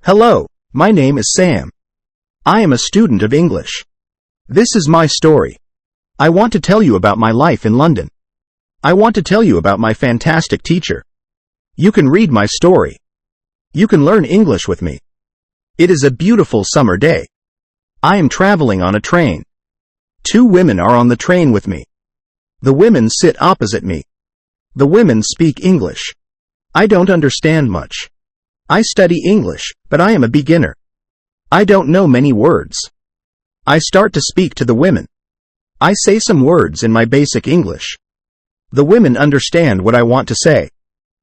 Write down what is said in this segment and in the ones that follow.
Hello, my name is Sam. I am a student of English. This is my story. I want to tell you about my life in London. I want to tell you about my fantastic teacher. You can read my story. You can learn English with me. It is a beautiful summer day. I am traveling on a train. Two women are on the train with me. The women sit opposite me. The women speak English. I don't understand much. I study English, but I am a beginner. I don't know many words. I start to speak to the women. I say some words in my basic English. The women understand what I want to say.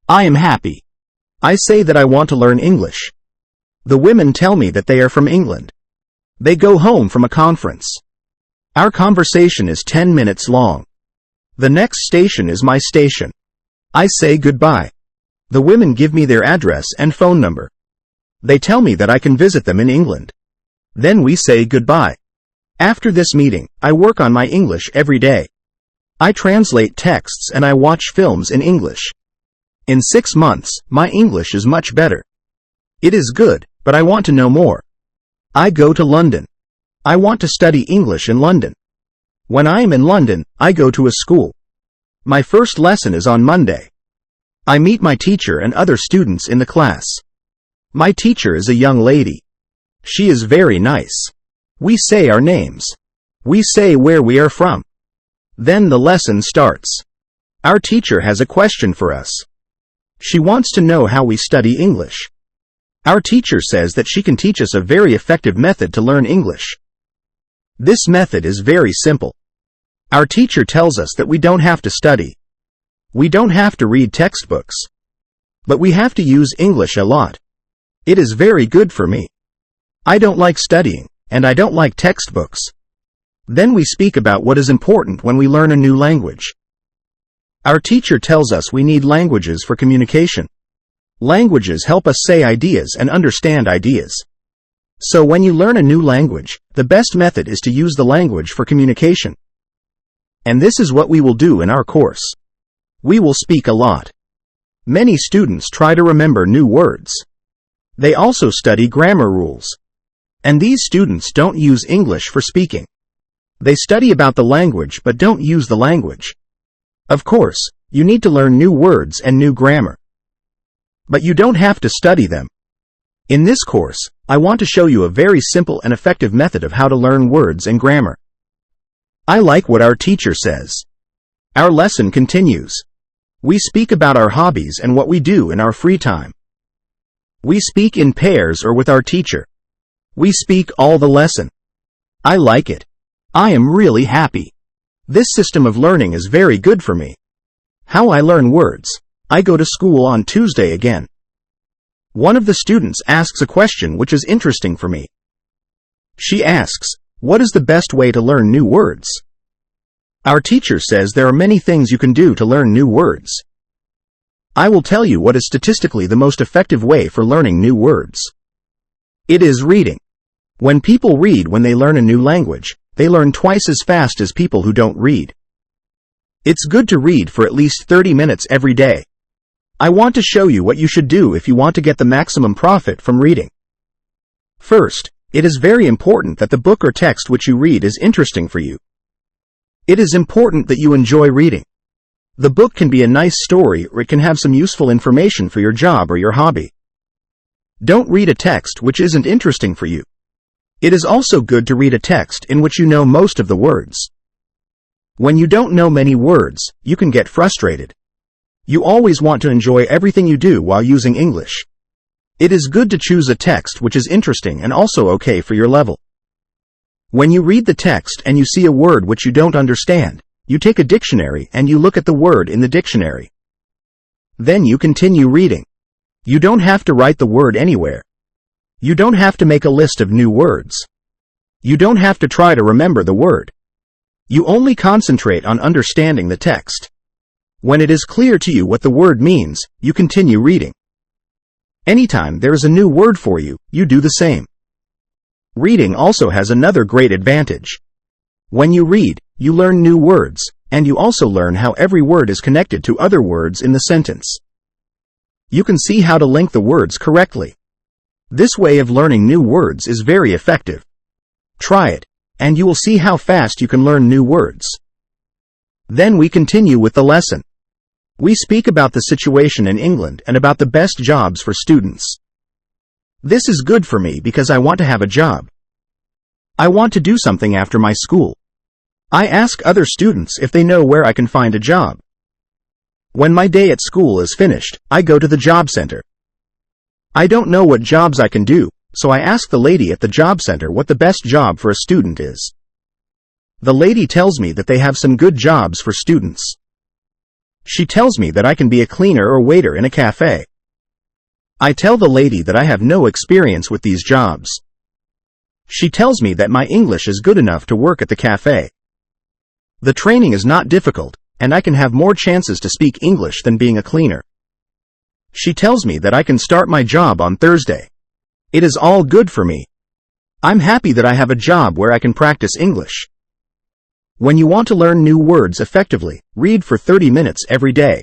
I am happy. I say that I want to learn English. The women tell me that they are from England. They go home from a conference. Our conversation is 10 minutes long. The next station is my station. I say goodbye. The women give me their address and phone number. They tell me that I can visit them in England. Then we say goodbye. After this meeting, I work on my English every day. I translate texts and I watch films in English. In 6 months, my English is much better. It is good, but I want to know more. I go to London. I want to study English in London. When I am in London, I go to a school. My first lesson is on Monday. I meet my teacher and other students in the class. My teacher is a young lady. She is very nice. We say our names. We say where we are from. Then the lesson starts. Our teacher has a question for us. She wants to know how we study English. Our teacher says that she can teach us a very effective method to learn English. This method is very simple. Our teacher tells us that we don't have to study. We don't have to read textbooks. But we have to use English a lot. It is very good for me. I don't like studying, and I don't like textbooks. Then we speak about what is important when we learn a new language. Our teacher tells us we need languages for communication. Languages help us say ideas and understand ideas. So when you learn a new language, the best method is to use the language for communication. And this is what we will do in our course. We will speak a lot. Many students try to remember new words. They also study grammar rules. And these students don't use English for speaking. They study about the language but don't use the language. Of course, you need to learn new words and new grammar. But you don't have to study them. In this course, I want to show you a very simple and effective method of how to learn words and grammar. I like what our teacher says. Our lesson continues. We speak about our hobbies and what we do in our free time. We speak in pairs or with our teacher. We speak all the lesson. I like it. I am really happy. This system of learning is very good for me. How I learn words. I go to school on Tuesday again. One of the students asks a question which is interesting for me. She asks, what is the best way to learn new words? Our teacher says there are many things you can do to learn new words. I will tell you what is statistically the most effective way for learning new words. It is reading. When people read when they learn a new language, they learn twice as fast as people who don't read. It's good to read for at least 30 minutes every day. I want to show you what you should do if you want to get the maximum profit from reading. First, it is very important that the book or text which you read is interesting for you. It is important that you enjoy reading. The book can be a nice story or it can have some useful information for your job or your hobby. Don't read a text which isn't interesting for you. It is also good to read a text in which you know most of the words. When you don't know many words, you can get frustrated. You always want to enjoy everything you do while using English. It is good to choose a text which is interesting and also okay for your level. When you read the text and you see a word which you don't understand, you take a dictionary and you look at the word in the dictionary. Then you continue reading. You don't have to write the word anywhere. You don't have to make a list of new words. You don't have to try to remember the word. You only concentrate on understanding the text. When it is clear to you what the word means, you continue reading. Anytime there is a new word for you, you do the same. Reading also has another great advantage. When you read, you learn new words, and you also learn how every word is connected to other words in the sentence. You can see how to link the words correctly. This way of learning new words is very effective. Try it, and you will see how fast you can learn new words. Then we continue with the lesson. We speak about the situation in England and about the best jobs for students. This is good for me because I want to have a job. I want to do something after my school. I ask other students if they know where I can find a job. When my day at school is finished, I go to the job center. I don't know what jobs I can do, so I ask the lady at the job center what the best job for a student is. The lady tells me that they have some good jobs for students. She tells me that I can be a cleaner or waiter in a cafe. I tell the lady that I have no experience with these jobs. She tells me that my English is good enough to work at the cafe. The training is not difficult, and I can have more chances to speak English than being a cleaner. She tells me that I can start my job on Thursday. It is all good for me. I'm happy that I have a job where I can practice English. When you want to learn new words effectively, read for 30 minutes every day.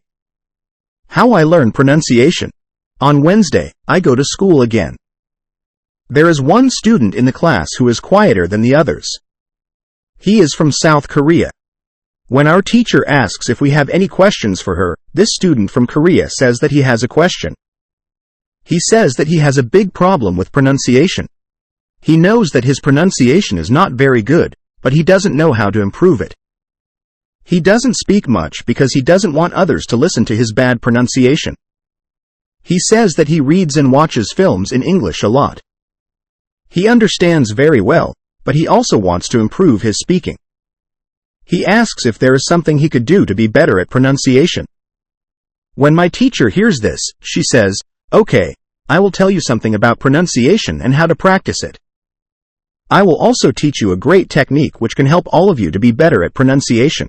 How I learn pronunciation. On Wednesday, I go to school again. There is one student in the class who is quieter than the others. He is from South Korea. When our teacher asks if we have any questions for her, this student from Korea says that he has a question. He says that he has a big problem with pronunciation. He knows that his pronunciation is not very good, but he doesn't know how to improve it. He doesn't speak much because he doesn't want others to listen to his bad pronunciation. He says that he reads and watches films in English a lot. He understands very well, but he also wants to improve his speaking. He asks if there is something he could do to be better at pronunciation. When my teacher hears this, she says, "Okay, I will tell you something about pronunciation and how to practice it. I will also teach you a great technique which can help all of you to be better at pronunciation."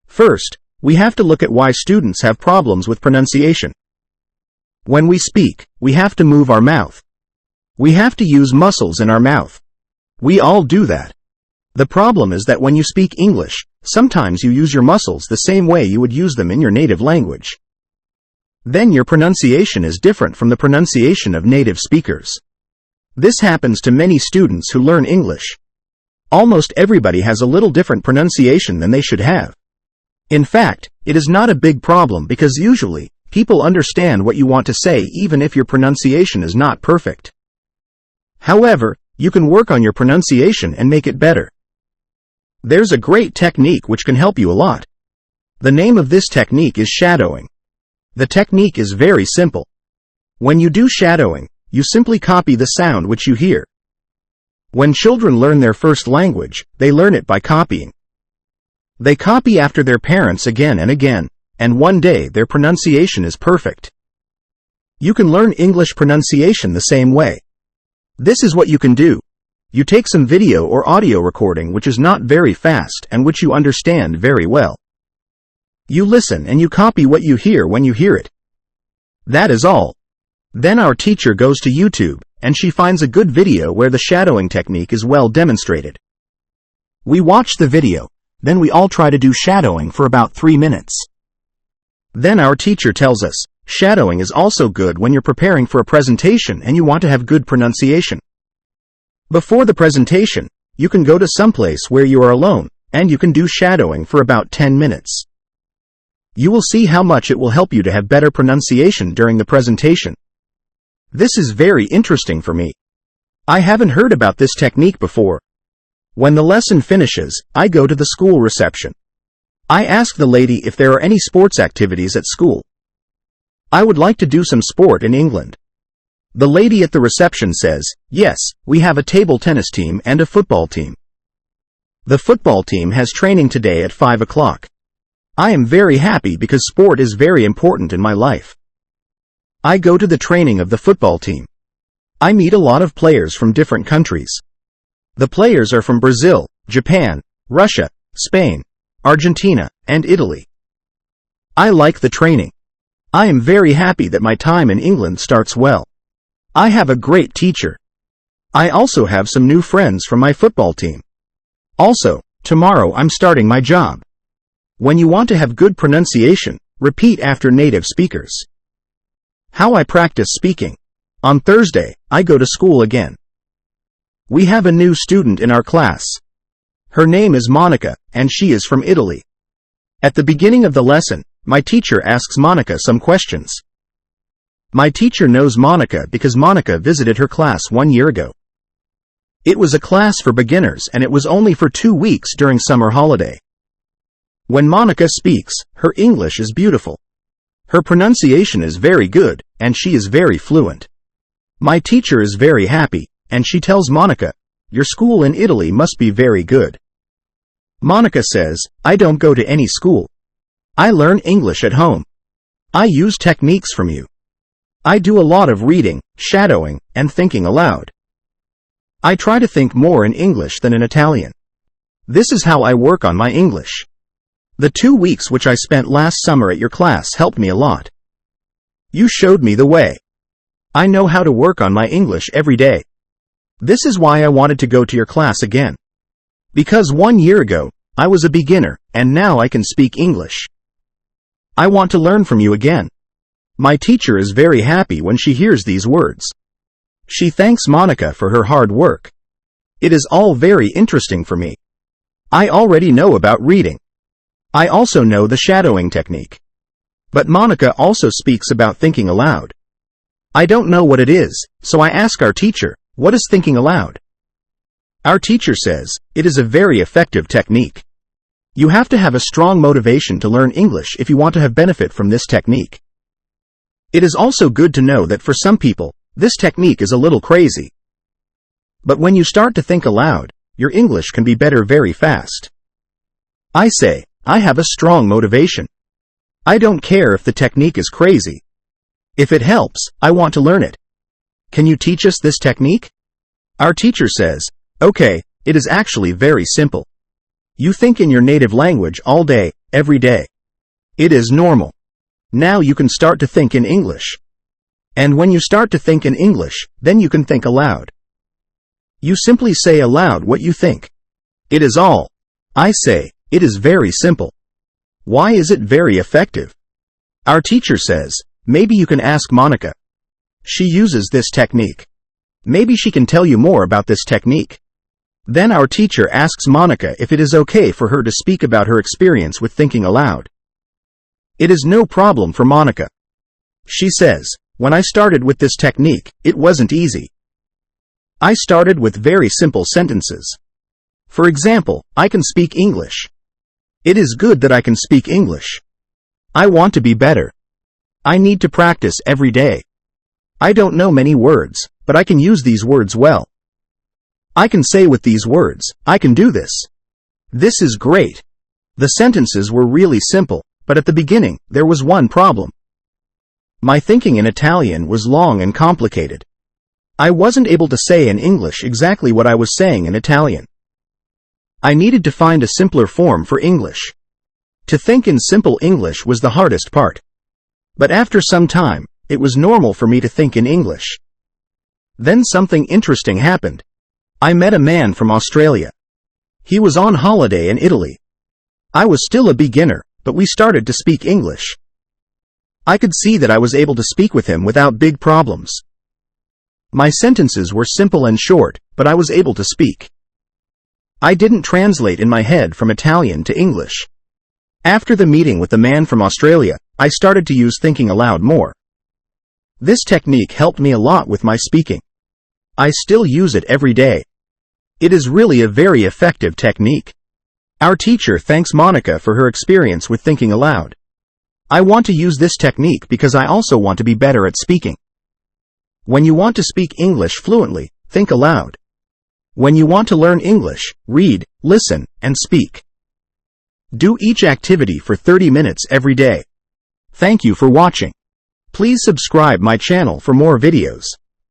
First, we have to look at why students have problems with pronunciation. When we speak, we have to move our mouth. We have to use muscles in our mouth. We all do that. The problem is that when you speak English, sometimes you use your muscles the same way you would use them in your native language. Then your pronunciation is different from the pronunciation of native speakers. This happens to many students who learn English. Almost everybody has a little different pronunciation than they should have. In fact, it is not a big problem because usually, people understand what you want to say even if your pronunciation is not perfect. However, you can work on your pronunciation and make it better. There's a great technique which can help you a lot. The name of this technique is shadowing. The technique is very simple. When you do shadowing, you simply copy the sound which you hear. When children learn their first language, they learn it by copying. They copy after their parents again and again, and one day their pronunciation is perfect. You can learn English pronunciation the same way. This is what you can do. You take some video or audio recording which is not very fast and which you understand very well. You listen and you copy what you hear when you hear it. That is all. Then our teacher goes to YouTube, and she finds a good video where the shadowing technique is well demonstrated. We watch the video, then we all try to do shadowing for about 3 minutes. Then our teacher tells us, shadowing is also good when you're preparing for a presentation and you want to have good pronunciation. Before the presentation, you can go to someplace where you are alone, and you can do shadowing for about 10 minutes. You will see how much it will help you to have better pronunciation during the presentation. This is very interesting for me. I haven't heard about this technique before. When the lesson finishes, I go to the school reception. I ask the lady if there are any sports activities at school. I would like to do some sport in England. The lady at the reception says, "Yes, we have a table tennis team and a football team. The football team has training today at 5 o'clock. I am very happy because sport is very important in my life. I go to the training of the football team. I meet a lot of players from different countries. The players are from Brazil, Japan, Russia, Spain, Argentina, and Italy. I like the training. I am very happy that my time in England starts well. I have a great teacher. I also have some new friends from my football team. Also, tomorrow I'm starting my job." When you want to have good pronunciation, repeat after native speakers. How I practice speaking. On Thursday, I go to school again. We have a new student in our class. Her name is Monica, and she is from Italy. At the beginning of the lesson, my teacher asks Monica some questions. My teacher knows Monica because Monica visited her class 1 year ago. It was a class for beginners and it was only for 2 weeks during summer holiday. When Monica speaks, her English is beautiful. Her pronunciation is very good, and she is very fluent. My teacher is very happy, and she tells Monica, "Your school in Italy must be very good." Monica says, "I don't go to any school. I learn English at home. I use techniques from you. I do a lot of reading, shadowing, and thinking aloud. I try to think more in English than in Italian. This is how I work on my English. The 2 weeks which I spent last summer at your class helped me a lot. You showed me the way. I know how to work on my English every day. This is why I wanted to go to your class again. Because 1 year ago, I was a beginner, and now I can speak English. I want to learn from you again." My teacher is very happy when she hears these words. She thanks Monica for her hard work. It is all very interesting for me. I already know about reading. I also know the shadowing technique. But Monica also speaks about thinking aloud. I don't know what it is, so I ask our teacher, "What is thinking aloud?" Our teacher says, "It is a very effective technique. You have to have a strong motivation to learn English if you want to have benefit from this technique. It is also good to know that for some people, this technique is a little crazy. But when you start to think aloud, your English can be better very fast." I say, I have a strong motivation. I don't care if the technique is crazy. If it helps, I want to learn it. Can you teach us this technique? Our teacher says, "Okay, it is actually very simple. You think in your native language all day, every day. It is normal. Now you can start to think in English. And when you start to think in English, then you can think aloud. You simply say aloud what you think. It is all." I say, "It is very simple. Why is it very effective?" Our teacher says, "Maybe you can ask Monica. She uses this technique. Maybe she can tell you more about this technique." Then our teacher asks Monica if it is okay for her to speak about her experience with thinking aloud. It is no problem for Monica. She says, "When I started with this technique, it wasn't easy. I started with very simple sentences. For example, I can speak English. It is good that I can speak English. I want to be better. I need to practice every day. I don't know many words, but I can use these words well. I can say with these words, I can do this. This is great." The sentences were really simple, but at the beginning, there was one problem. My thinking in Italian was long and complicated. I wasn't able to say in English exactly what I was saying in Italian. I needed to find a simpler form for English. To think in simple English was the hardest part. But after some time, it was normal for me to think in English. Then something interesting happened. I met a man from Australia. He was on holiday in Italy. I was still a beginner, but we started to speak English. I could see that I was able to speak with him without big problems. My sentences were simple and short, but I was able to speak. I didn't translate in my head from Italian to English. After the meeting with the man from Australia, I started to use thinking aloud more. This technique helped me a lot with my speaking. I still use it every day. It is really a very effective technique. Our teacher thanks Monica for her experience with thinking aloud. I want to use this technique because I also want to be better at speaking. When you want to speak English fluently, think aloud. When you want to learn English, read, listen, and speak. Do each activity for 30 minutes every day. Thank you for watching. Please subscribe my channel for more videos.